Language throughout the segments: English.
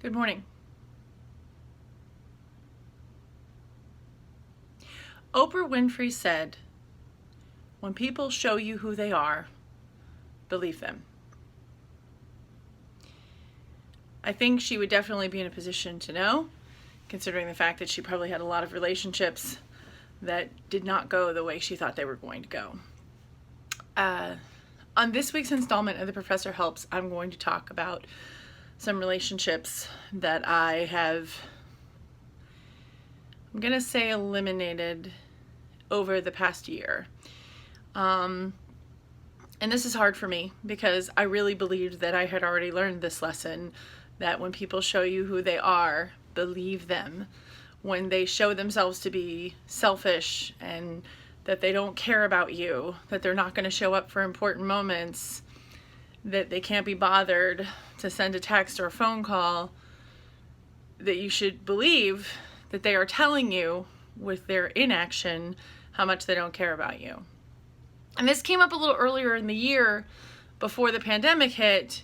Good morning. Oprah Winfrey said, "When people show you who they are, believe them." I think she would definitely be in a position to know, considering the fact that she probably had a lot of relationships that did not go the way she thought they were going to go. On this week's installment of The Professor Helps, I'm going to talk about some relationships that I have, I'm going to say, eliminated over the past year. And this is hard for me because I really believed that I had already learned this lesson, that when people show you who they are, believe them. When they show themselves to be selfish and that they don't care about you, that they're not going to show up for important moments, that they can't be bothered to send a text or a phone call, that you should believe that they are telling you with their inaction how much they don't care about you. And this came up a little earlier in the year before the pandemic hit.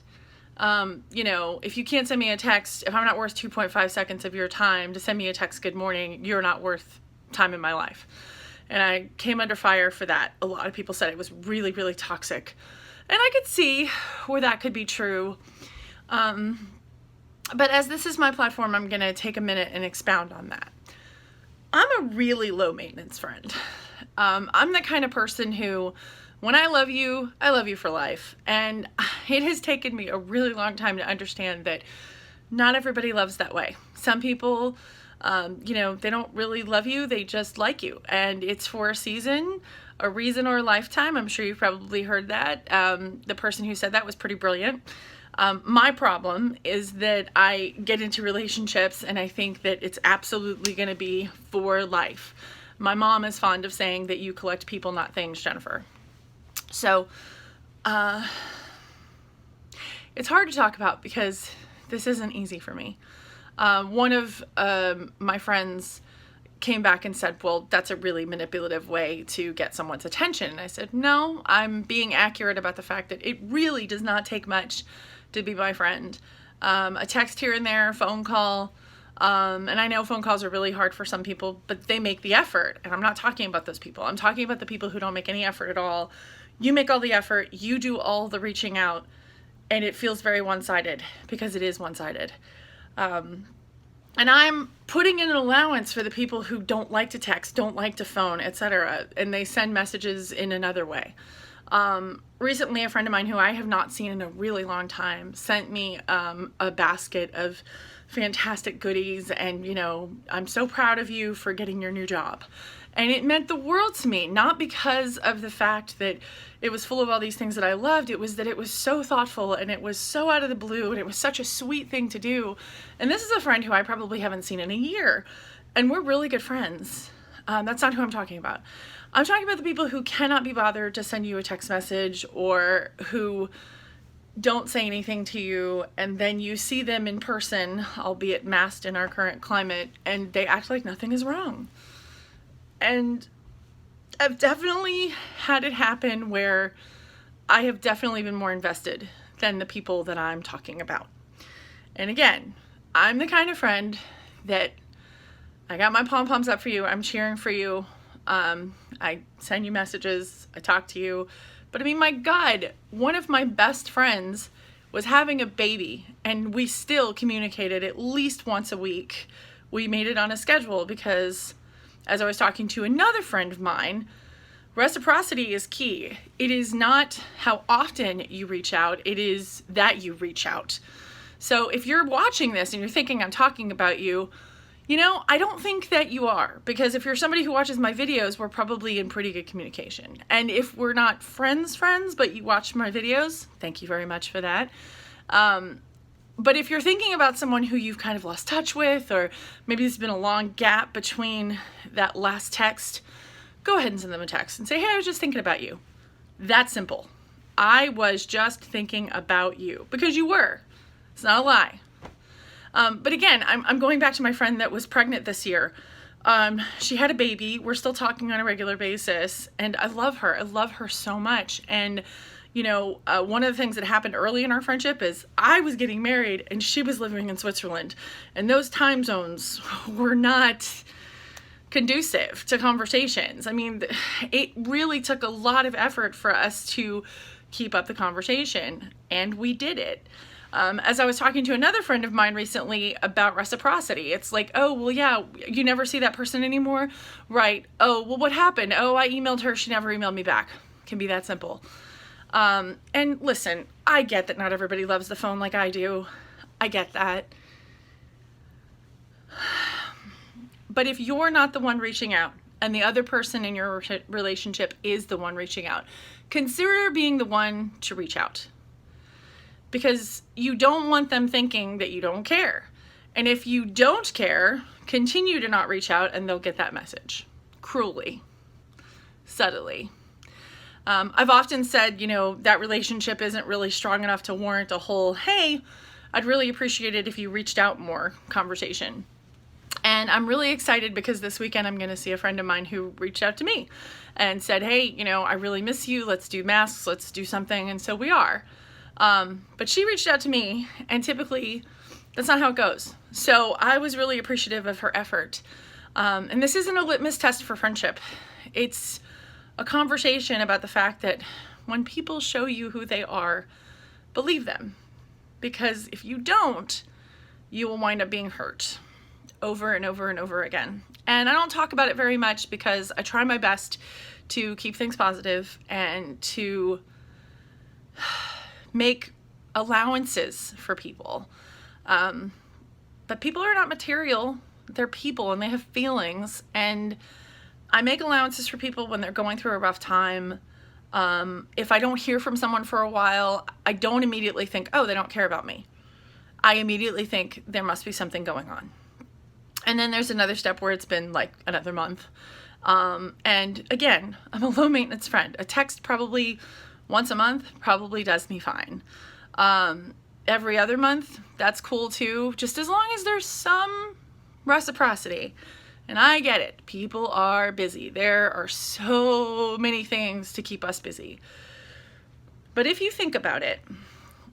If you can't send me a text, if I'm not worth 2.5 seconds of your time to send me a text, "Good morning," you're not worth time in my life. And I came under fire for that. A lot of people said it was really, really toxic. And I could see where that could be true. But as this is my platform, I'm going to take a minute and expound on that. I'm a really low maintenance friend. I'm the kind of person who, when I love you for life. And it has taken me a really long time to understand that not everybody loves that way. Some people, they don't really love you, they just like you. And it's for a season, a reason, or a lifetime. I'm sure you've probably heard that. The person who said that was pretty brilliant. My problem is that I get into relationships and I think that it's absolutely going to be for life. My mom is fond of saying that you collect people, not things, Jennifer. So, it's hard to talk about because this isn't easy for me. One of my friends came back and said, "Well, that's a really manipulative way to get someone's attention." And I said, "No, I'm being accurate about the fact that it really does not take much to be my friend. A text here and there, phone call, and I know phone calls are really hard for some people, but they make the effort. And I'm not talking about those people. I'm talking about the people who don't make any effort at all. You make all the effort, you do all the reaching out, and it feels very one-sided because it is one-sided. And I'm putting in an allowance for the people who don't like to text, don't like to phone, etc., and they send messages in another way. Recently, a friend of mine who I have not seen in a really long time sent me a basket of fantastic goodies, and I'm so proud of you for getting your new job. And it meant the world to me, not because of the fact that it was full of all these things that I loved. It was that it was so thoughtful and it was so out of the blue and it was such a sweet thing to do. And this is a friend who I probably haven't seen in a year, and we're really good friends. That's not who I'm talking about. I'm talking about the people who cannot be bothered to send you a text message, or who don't say anything to you, and then you see them in person, albeit masked in our current climate, and they act like nothing is wrong. And I've definitely had it happen where I have definitely been more invested than the people that I'm talking about. And again, I'm the kind of friend that I got my pom-poms up for you, I'm cheering for you, I send you messages, I talk to you. But I mean, my God, one of my best friends was having a baby, and we still communicated at least once a week. We made it on a schedule because, as I was talking to another friend of mine, reciprocity is key. It is not how often you reach out, it is that you reach out. So if you're watching this and you're thinking I'm talking about you, I don't think that you are, because if you're somebody who watches my videos, we're probably in pretty good communication. And if we're not friends, but you watch my videos, thank you very much for that. But if you're thinking about someone who you've kind of lost touch with, or maybe there's been a long gap between that last text, go ahead and send them a text and say, "Hey, I was just thinking about you." That simple. I was just thinking about you, because you were. It's not a lie. But again, I'm going back to my friend that was pregnant this year. She had a baby. We're still talking on a regular basis, and I love her. I love her so much. And One of the things that happened early in our friendship is I was getting married and she was living in Switzerland, and those time zones were not conducive to conversations. I mean, it really took a lot of effort for us to keep up the conversation, and we did it. As I was talking to another friend of mine recently about reciprocity, it's like, oh, well, yeah, you never see that person anymore? Right. Oh, well, what happened? Oh, I emailed her. She never emailed me back. It can be that simple. And listen, I get that not everybody loves the phone like I do. I get that. But if you're not the one reaching out and the other person in your relationship is the one reaching out, consider being the one to reach out. Because you don't want them thinking that you don't care. And if you don't care, continue to not reach out and they'll get that message. Cruelly. Subtly. I've often said, that relationship isn't really strong enough to warrant a whole, hey, I'd really appreciate it if you reached out more conversation. And I'm really excited because this weekend I'm going to see a friend of mine who reached out to me and said, hey, I really miss you. Let's do masks. Let's do something. And so we are. But she reached out to me, and typically that's not how it goes. So I was really appreciative of her effort. And this isn't a litmus test for friendship. It's a conversation about the fact that when people show you who they are, believe them. Because if you don't, you will wind up being hurt over and over and over again. And I don't talk about it very much because I try my best to keep things positive and to make allowances for people. But people are not material. They're people and they have feelings. And I make allowances for people when they're going through a rough time. If I don't hear from someone for a while, I don't immediately think, oh, they don't care about me. I immediately think there must be something going on. And then there's another step where it's been like another month. And again, I'm a low maintenance friend. A text probably once a month probably does me fine. Every other month, that's cool too, just as long as there's some reciprocity. And I get it. People are busy. There are so many things to keep us busy. But if you think about it,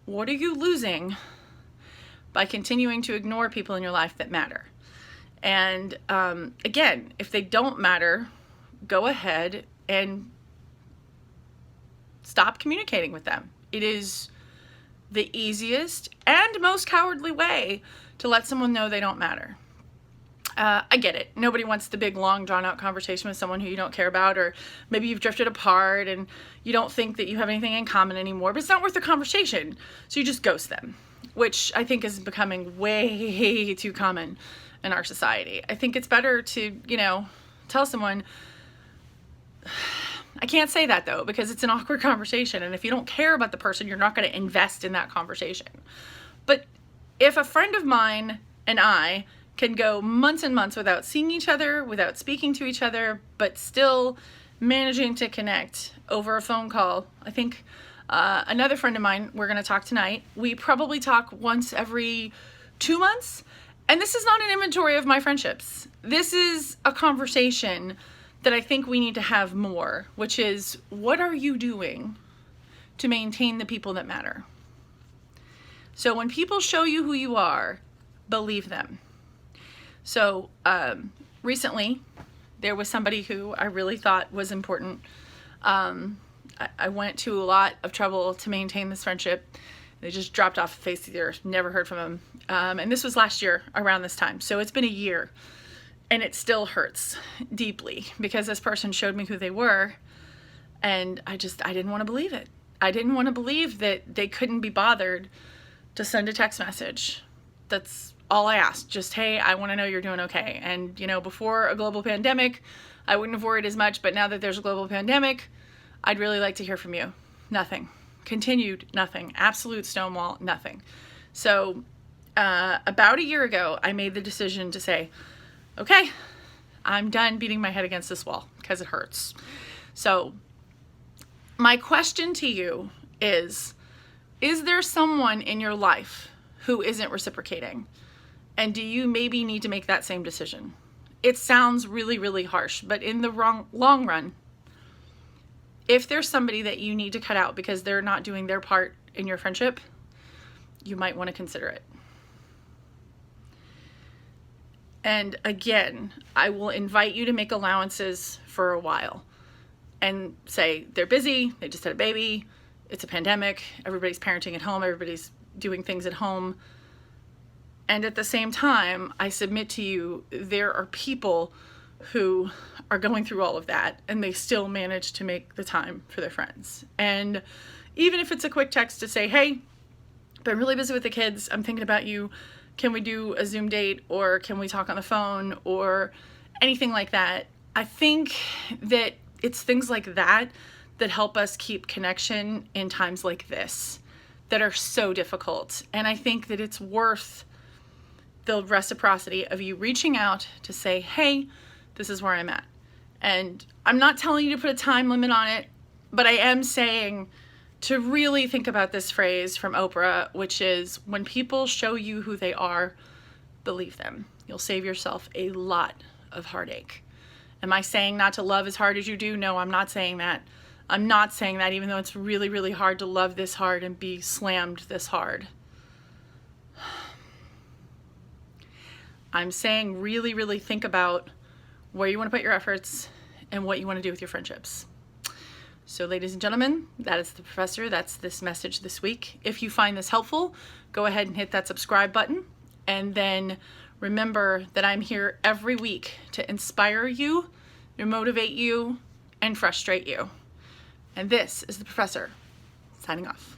what are you losing by continuing to ignore people in your life that matter? And again, if they don't matter, go ahead and stop communicating with them. It is the easiest and most cowardly way to let someone know they don't matter. I get it. Nobody wants the big, long, drawn-out conversation with someone who you don't care about, or maybe you've drifted apart and you don't think that you have anything in common anymore, but it's not worth the conversation, so you just ghost them, which I think is becoming way too common in our society. I think it's better to, tell someone, I can't say that though, because it's an awkward conversation, and if you don't care about the person, you're not going to invest in that conversation. But if a friend of mine and I can go months and months without seeing each other, without speaking to each other, but still managing to connect over a phone call, I think another friend of mine, we're going to talk tonight, we probably talk once every 2 months. And this is not an inventory of my friendships. This is a conversation that I think we need to have more, which is, what are you doing to maintain the people that matter? So when people show you who you are, believe them. So recently, there was somebody who I really thought was important. I went to a lot of trouble to maintain this friendship. They just dropped off the face of the earth, never heard from them. And this was last year around this time. So it's been a year, and it still hurts deeply because this person showed me who they were, and I didn't want to believe it. I didn't want to believe that they couldn't be bothered to send a text message. That's all I asked. Just, hey, I want to know you're doing okay. And, before a global pandemic, I wouldn't have worried as much, but now that there's a global pandemic, I'd really like to hear from you. Nothing. Continued nothing. Absolute stonewall, nothing. So about a year ago, I made the decision to say, okay, I'm done beating my head against this wall because it hurts. So my question to you is there someone in your life who isn't reciprocating? And do you maybe need to make that same decision? It sounds really, really harsh, but in the long run, if there's somebody that you need to cut out because they're not doing their part in your friendship, you might want to consider it. And again, I will invite you to make allowances for a while and say they're busy, they just had a baby, it's a pandemic, everybody's parenting at home, everybody's doing things at home. And at the same time, I submit to you, there are people who are going through all of that and they still manage to make the time for their friends. And even if it's a quick text to say, hey, been really busy with the kids, I'm thinking about you, can we do a Zoom date, or can we talk on the phone, or anything like that. I think that it's things like that that help us keep connection in times like this that are so difficult. And I think that it's worth the reciprocity of you reaching out to say, hey, this is where I'm at. And I'm not telling you to put a time limit on it, but I am saying to really think about this phrase from Oprah, which is, when people show you who they are, believe them. You'll save yourself a lot of heartache. Am I saying not to love as hard as you do? No, I'm not saying that. I'm not saying that, even though it's really, really hard to love this hard and be slammed this hard. I'm saying really, really think about where you want to put your efforts and what you want to do with your friendships. So ladies and gentlemen, that is the professor. That's this message this week. If you find this helpful, go ahead and hit that subscribe button. And then remember that I'm here every week to inspire you, to motivate you, and frustrate you. And this is the professor, signing off.